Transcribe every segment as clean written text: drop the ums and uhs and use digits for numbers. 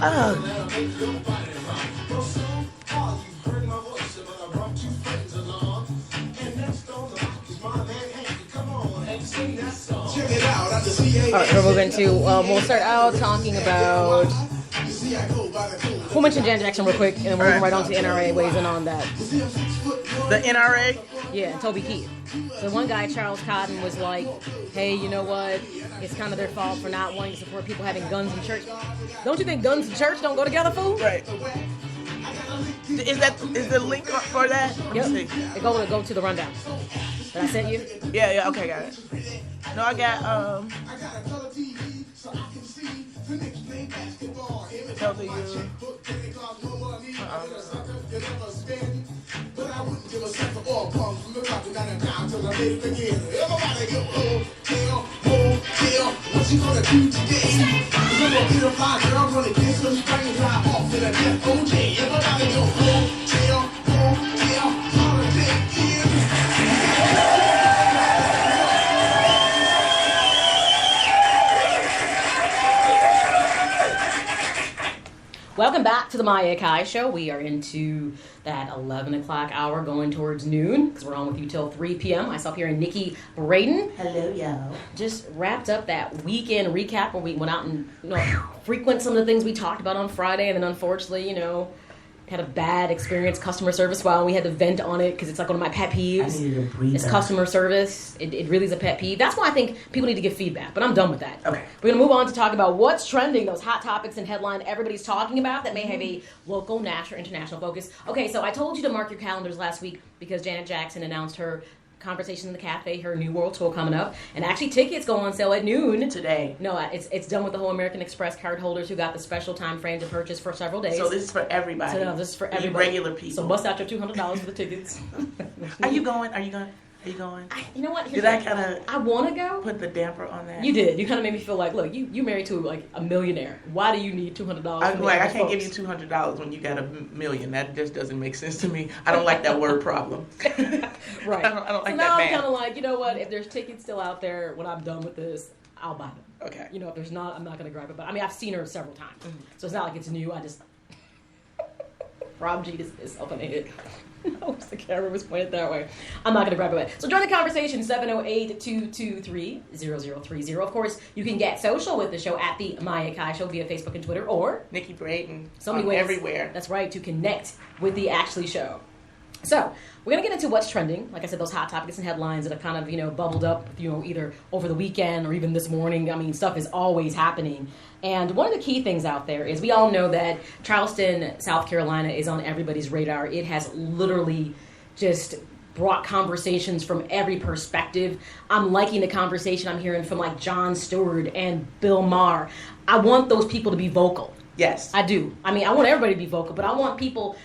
All right, we're moving to, we'll start out talking about, we'll mention Janet Jackson real quick, and then we'll move right on to the NRA weighs in on that. The NRA? Yeah, and Toby Keith. The one guy, Charles Cotton, was like, hey, you know what? It's kind of their fault for not wanting to support people having guns in church. Don't you think guns and church don't go together, fool? Right. Is the link for that? Yep. Go to the rundown. Did I sent you? Yeah, okay, got it. No, I got, tell to you. What you gonna do today? You're gonna get a fly girl, gonna get some spring and drive off in a death OJ. Everybody go hotel, holiday Welcome back to the Maya Akai Show. We are into that 11 o'clock hour going towards noon because we're on with you till 3 p.m. Myself here and Nikki Braden. Hello, y'all. Just wrapped up that weekend recap where we went out and frequent some of the things we talked about on Friday, and then unfortunately, had a bad experience customer service while we had to vent on it because it's like one of my pet peeves. I needed to breathe. It's customer service. It really is a pet peeve. That's why I think people need to give feedback, but I'm done with that. Okay. We're going to move on to talk about what's trending, those hot topics and headline everybody's talking about that may have a local, national, international focus. Okay, so I told you to mark your calendars last week because Janet Jackson announced her Conversation in the Cafe, her New World Tour coming up, and actually tickets go on sale at noon today. No, it's done with the whole American Express card holders who got the special time frame to purchase for several days. So this is for everybody. So no, this is for everybody. Regular people. So bust out your $200 for the tickets. Are you going? You going? You know what? Did I kind of? I want to go. Put the damper on that. You did. You kind of made me feel like, look, you married to like a millionaire. Why do you need $200? I'm like, I can't give you $200 when you got $1 million. That just doesn't make sense to me. I don't like that word problem. Right. I don't like so that. Now I'm kind of like, you know what? If there's tickets still out there when I'm done with this, I'll buy them. Okay. If there's not, I'm not going to grab it. But I mean, I've seen her several times, so it's not like it's new. I just Rob G is up in the head. I wish the camera was pointed that way. I'm not going to grab it. So join the conversation, 708-223-0030. Of course, you can get social with the show at the Maya Akai Show via Facebook and Twitter, or Nikki Braden. So many ways. Everywhere. That's right, to connect with the Actually Show. So, we're going to get into what's trending. Like I said, those hot topics and headlines that have kind of, bubbled up, either over the weekend or even this morning. I mean, stuff is always happening. And one of the key things out there is we all know that Charleston, South Carolina is on everybody's radar. It has literally just brought conversations from every perspective. I'm liking the conversation I'm hearing from like Jon Stewart and Bill Maher. I want those people to be vocal. Yes. I do. I mean, I want everybody to be vocal, but I want people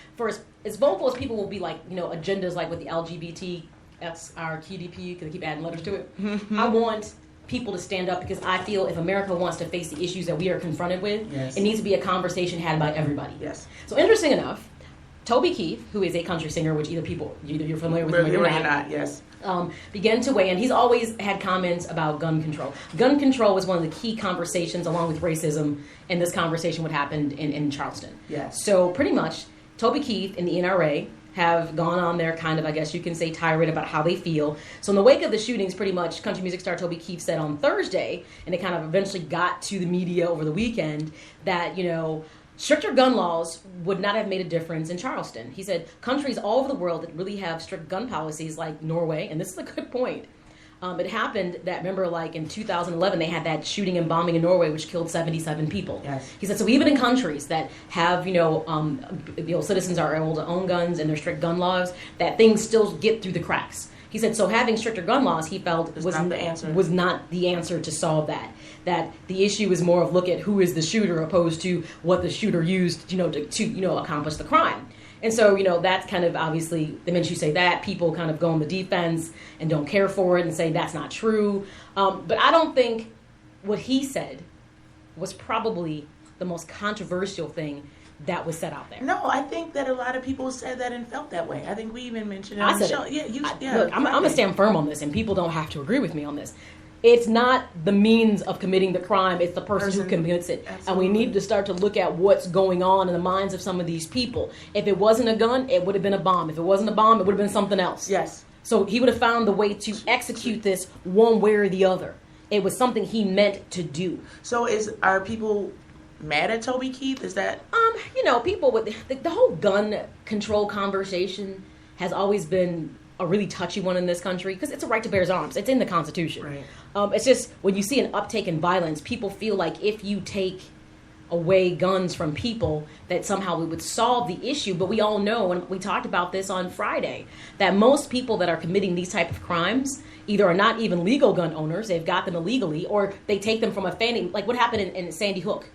as vocal as people will be like, agendas like with the LGBT, TDP, because they keep adding letters to it. I want people to stand up because I feel if America wants to face the issues that we are confronted with, It needs to be a conversation had by everybody. Yes. So interesting enough, Toby Keith, who is a country singer, which either you're familiar with him or not, yes. Began to weigh in. He's always had comments about gun control. Gun control was one of the key conversations, along with racism, in this conversation what happened in Charleston. Yes. So pretty much, Toby Keith and the NRA have gone on their kind of, I guess you can say, tirade about how they feel. So in the wake of the shootings, pretty much, country music star Toby Keith said on Thursday, and it kind of eventually got to the media over the weekend, that, stricter gun laws would not have made a difference in Charleston. He said countries all over the world that really have strict gun policies, like Norway, and this is a good point. It happened that, remember, like in 2011, they had that shooting and bombing in Norway, which killed 77 people. Yes. He said, so even in countries that have, citizens are able to own guns and their strict gun laws, that things still get through the cracks. He said, so having stricter gun laws, he felt was not the answer to solve that. That the issue is more of look at who is the shooter opposed to what the shooter used, to accomplish the crime. And so, that's kind of obviously, the minute you say that, people kind of go on the defense and don't care for it and say that's not true. But I don't think what he said was probably the most controversial thing that was set out there. No, I think that a lot of people said that and felt that way. I think we even mentioned it on the the show. Look, I'm going to stand firm on this, and people don't have to agree with me on this. It's not the means of committing the crime. It's the person who commits it. Absolutely. And we need to start to look at what's going on in the minds of some of these people. If it wasn't a gun, it would have been a bomb. If it wasn't a bomb, it would have been something else. Yes. So he would have found the way to execute this one way or the other. It was something he meant to do. So are people mad at Toby Keith? Is that... People with the whole gun control conversation has always been a really touchy one in this country because it's a right to bear arms. It's in the Constitution. Right. It's just when you see an uptake in violence, people feel like if you take away guns from people that somehow we would solve the issue. But we all know, and we talked about this on Friday, that most people that are committing these type of crimes either are not even legal gun owners, they've got them illegally, or they take them from a family, like what happened in Sandy Hook.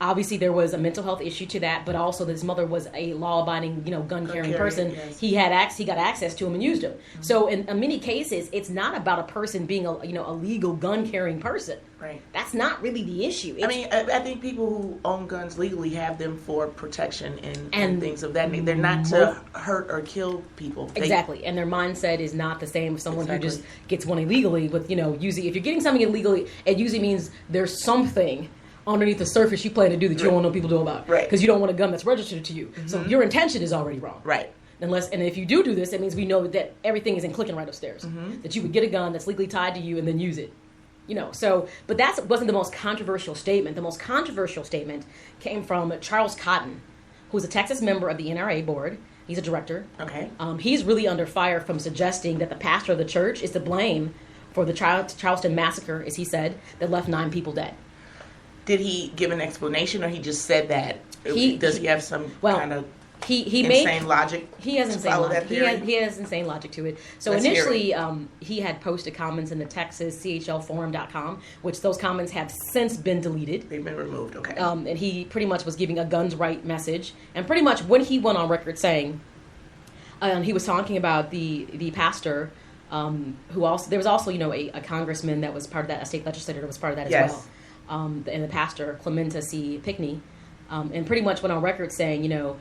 Obviously, there was a mental health issue to that, but also his mother was a law-abiding, gun-carrying person. Yes. He got access to him and used him. Mm-hmm. So, in many cases, it's not about a person being a legal gun-carrying person. Right. That's not really the issue. I think people who own guns legally have them for protection and things of that nature. They're not to hurt or kill people. Exactly, and their mindset is not the same as someone who just gets one illegally. With usually, if you're getting something illegally, it usually means there's something underneath the surface you plan to do that you don't want no people to know about. Right. Because you don't want a gun that's registered to you. Mm-hmm. So your intention is already wrong. Right. And if you do this, it means we know that everything is in clicking right upstairs. Mm-hmm. That you would get a gun that's legally tied to you and then use it. But that wasn't the most controversial statement. The most controversial statement came from Charles Cotton, who's a Texas member of the NRA board. He's a director. Okay. He's really under fire from suggesting that the pastor of the church is to blame for the Charleston massacre, as he said, that left 9 people dead. Did he give an explanation, or he just said that? Does he have some kind of insane logic? He has insane logic. He has insane logic to it. So initially, he had posted comments in the Texas CHLforum.com, which those comments have since been deleted. They've been removed. Okay. And he pretty much was giving a guns right message, and pretty much when he went on record saying, he was talking about the pastor. Who also there was also a congressman that was part of that, a state legislator that was part of that as well. And the pastor, Clementa C. Pinckney, and pretty much went on record saying,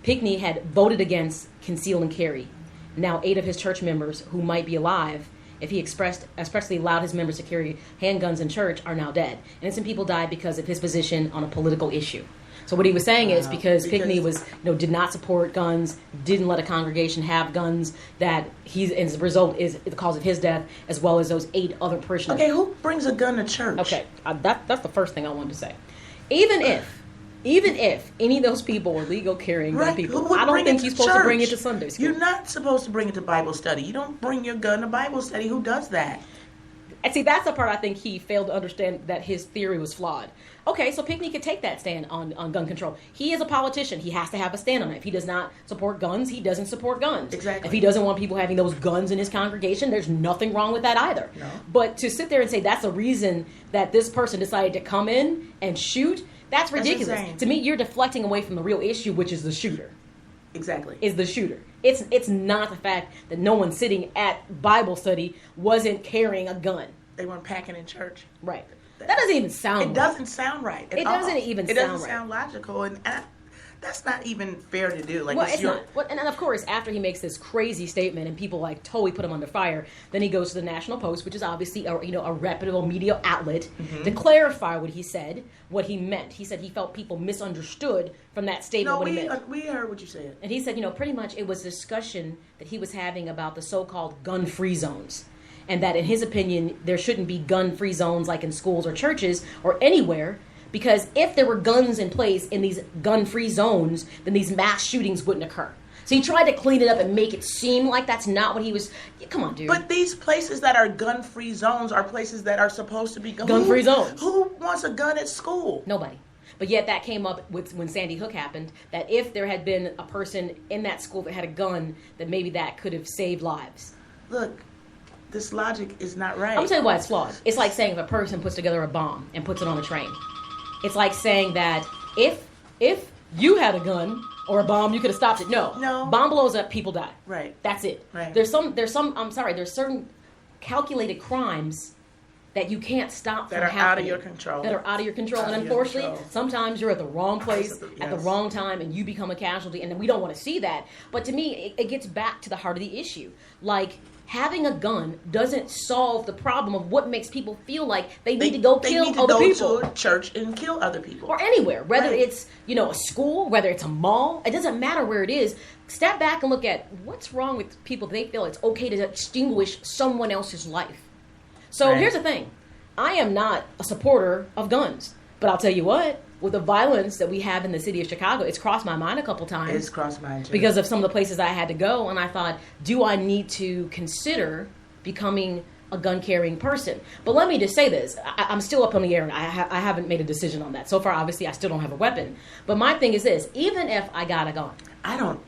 Pinckney had voted against conceal and carry. Now 8 of his church members who might be alive, if he expressly allowed his members to carry handguns in church, are now dead. Innocent people died because of his position on a political issue. So what he was saying is because Pinckney was, did not support guns, didn't let a congregation have guns, that as a result is the cause of his death, as well as those 8 other parishioners. Okay, who brings a gun to church? Okay, that's the first thing I wanted to say. Even if any of those people were legal carrying gun people, I don't think you're supposed to bring it to Sunday school. You're not supposed to bring it to Bible study. You don't bring your gun to Bible study. Who does that? And see, that's the part I think he failed to understand, that his theory was flawed. Okay, so Pinckney could take that stand on gun control. He is a politician. He has to have a stand on it. If he does not support guns, he doesn't support guns. Exactly. If he doesn't want people having those guns in his congregation, there's nothing wrong with that either. No. But to sit there and say that's a reason that this person decided to come in and shoot, that's ridiculous. Insane. To me, you're deflecting away from the real issue, which is the shooter. Exactly. Is the shooter. It's not the fact that no one sitting at Bible study wasn't carrying a gun. They weren't packing in church. Right. That doesn't even sound right. It doesn't sound right at all. It doesn't sound logical, and that's not even fair to do. Like, well, it's not. Well, and of course, after he makes this crazy statement and people totally put him under fire, then he goes to the National Post, which is obviously a reputable media outlet, to clarify what he said, what he meant. He said he felt people misunderstood from that statement what he meant. We heard what you said. And he said, pretty much it was a discussion that he was having about the so-called gun-free zones. And that, in his opinion, there shouldn't be gun-free zones like in schools or churches or anywhere, because if there were guns in place in these gun-free zones, then these mass shootings wouldn't occur. So he tried to clean it up and make it seem like that's not what he was... Come on, dude. But these places that are gun-free zones are places that are supposed to be... Gun-free zones. Who wants a gun at school? Nobody. But yet that came up when Sandy Hook happened, that if there had been a person in that school that had a gun, then maybe that could have saved lives. Look... This logic is not right. I'm going to tell you why it's flawed. It's like saying if a person puts together a bomb and puts it on a train. It's like saying that if you had a gun or a bomb, you could have stopped it. No. Bomb blows up, people die. Right. That's it. Right. There's certain calculated crimes that you can't stop from happening. That are out of your control. And unfortunately, sometimes you're at the wrong place at the wrong time and you become a casualty, and we don't want to see that. But to me, it gets back to the heart of the issue. Like, having a gun doesn't solve the problem of what makes people feel like they need to go kill other people. To a church and kill other people. Or anywhere, whether it's, a school, whether it's a mall, it doesn't matter where it is. Step back and look at what's wrong with people. They feel it's okay to extinguish someone else's life. So here's the thing. I am not a supporter of guns, but I'll tell you what, with the violence that we have in the city of Chicago, it's crossed my mind a couple times. It's crossed mine too. Because of some of the places I had to go, and I thought, do I need to consider becoming a gun-carrying person? But let me just say this. I'm still up in the air, and I haven't made a decision on that. So far, obviously, I still don't have a weapon. But my thing is this. Even if I got a gun, I don't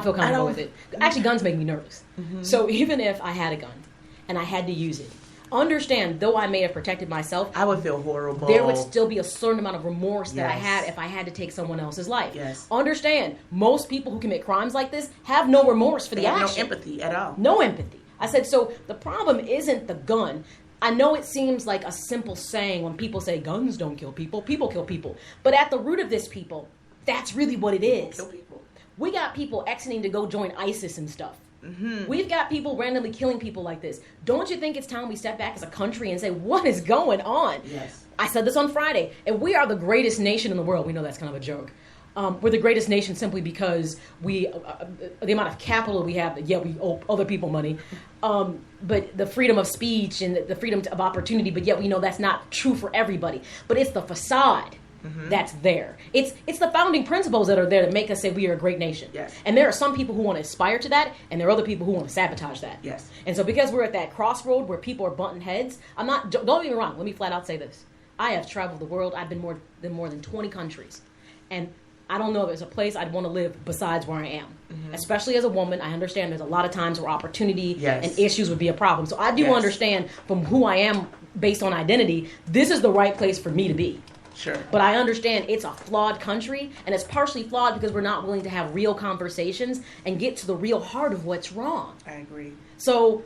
feel comfortable with it. Actually, guns make me nervous. Mm-hmm. So even if I had a gun and I had to use it, understand, though I may have protected myself, I would feel horrible. There would still be a certain amount of remorse that I had if I had to take someone else's life. Yes. Understand, most people who commit crimes like this have no remorse for the action. No empathy at all. No empathy. I said, so the problem isn't the gun. I know it seems like a simple saying when people say guns don't kill people, people kill people. But at the root of this, people, that's really what it is. Kill people. We got people exiting to go join ISIS and stuff. Mm-hmm. We've got people randomly killing people like this. Don't you think it's time we step back as a country and say, what is going on? Yes. I said this on Friday. And we are the greatest nation in the world. We know that's kind of a joke. We're the greatest nation simply because we, the amount of capital we have, we owe other people money. But the freedom of speech and the freedom of opportunity, but yet we know that's not true for everybody. But it's the facade. Mm-hmm. That's there. It's the founding principles that are there to make us say we are a great nation. Yes. And there are some people who want to aspire to that, and there are other people who want to sabotage that. Yes. And so because we're at that crossroad where people are butting heads, don't get me wrong, let me flat out say this. I have traveled the world. I've been more than 20 countries. And I don't know if there's a place I'd want to live besides where I am. Mm-hmm. Especially as a woman, I understand there's a lot of times where opportunity and issues would be a problem. So I do understand from who I am based on identity, this is the right place for me to be. Sure. But I understand it's a flawed country, and it's partially flawed because we're not willing to have real conversations and get to the real heart of what's wrong. I agree. So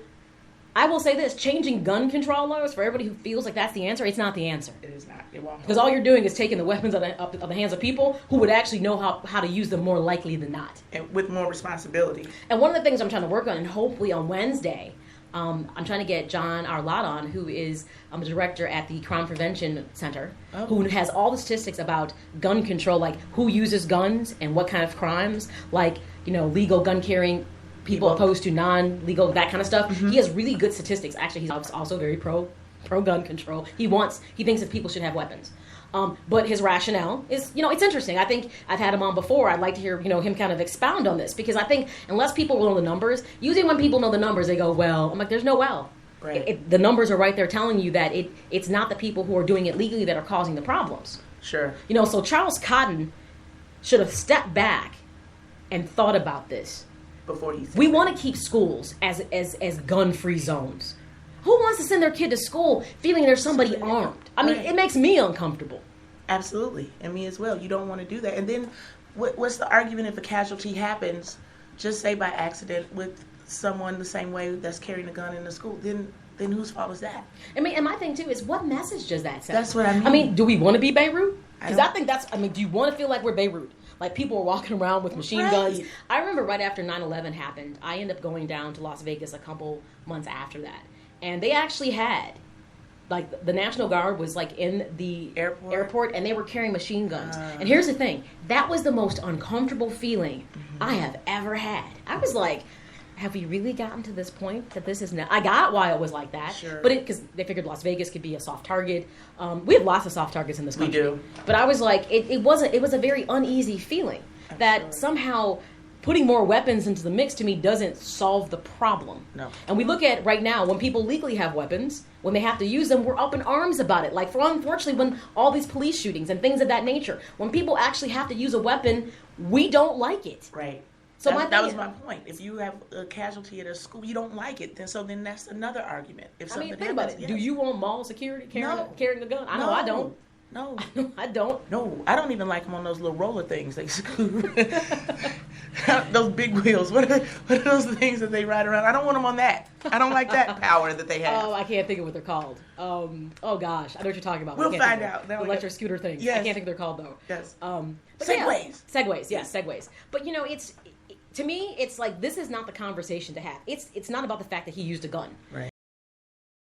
I will say this, changing gun control laws for everybody who feels like that's the answer, it's not the answer. It is not. It won't. Because all you're doing is taking the weapons out of the hands of people who would actually know how to use them more likely than not. And with more responsibility. And one of the things I'm trying to work on, and hopefully on Wednesday, I'm trying to get John Arlott on, who is a director at the Crime Prevention Center, who has all the statistics about gun control, like who uses guns and what kind of crimes, like, legal gun carrying people opposed to non-legal, that kind of stuff. Mm-hmm. He has really good statistics. Actually, he's also very pro gun control. He thinks that people should have weapons. But his rationale is, it's interesting. I think I've had him on before. I'd like to hear, him kind of expound on this, because I think unless people know the numbers, usually when people know the numbers, they go, well. I'm like, there's no well. Right. The numbers are right there telling you that it's not the people who are doing it legally that are causing the problems. Sure. So Charles Cotton should have stepped back and thought about this. Before he said we want to keep schools as gun-free zones. Who wants to send their kid to school feeling there's somebody armed? I mean, it makes me uncomfortable. Absolutely. And me as well. You don't want to do that. And then what's the argument if a casualty happens, just say by accident, with someone the same way that's carrying a gun in the school? Then whose fault is that? I mean, and my thing, too, is what message does that send? That's what I mean. I mean, do we want to be Beirut? Because I think do you want to feel like we're Beirut? Like people are walking around with machine guns. I remember right after 9/11 happened, I ended up going down to Las Vegas a couple months after that. And they actually had, like, the National Guard was, like, in the airport and they were carrying machine guns. And here's the thing. That was the most uncomfortable feeling I have ever had. I was like, have we really gotten to this point that this is now? I got why it was like that. Sure. But because they figured Las Vegas could be a soft target. We have lots of soft targets in this country. We do. But I was like, it was a very uneasy feeling. That somehow putting more weapons into the mix, to me, doesn't solve the problem. No. And we look at right now, when people legally have weapons, when they have to use them, we're up in arms about it. Like, unfortunately, when all these police shootings and things of that nature, when people actually have to use a weapon, we don't like it. Right. So that was my point. If you have a casualty at a school, you don't like it, then that's another argument. If I mean, think about it. Yes. Do you want mall security carrying a gun? I know I don't. No. I don't. No, I don't even like them on those little roller things. Those big wheels. What are those things that they ride around? I don't want them on that. I don't like that power that they have. Oh, I can't think of what they're called. Oh gosh, I know what you're talking about. We'll find out. Electric scooter things. Yes. I can't think of what they're called though. Yes. Segways. Yeah, Segways. Yes, segways. But to me, it's like this is not the conversation to have. It's not about the fact that he used a gun. Right.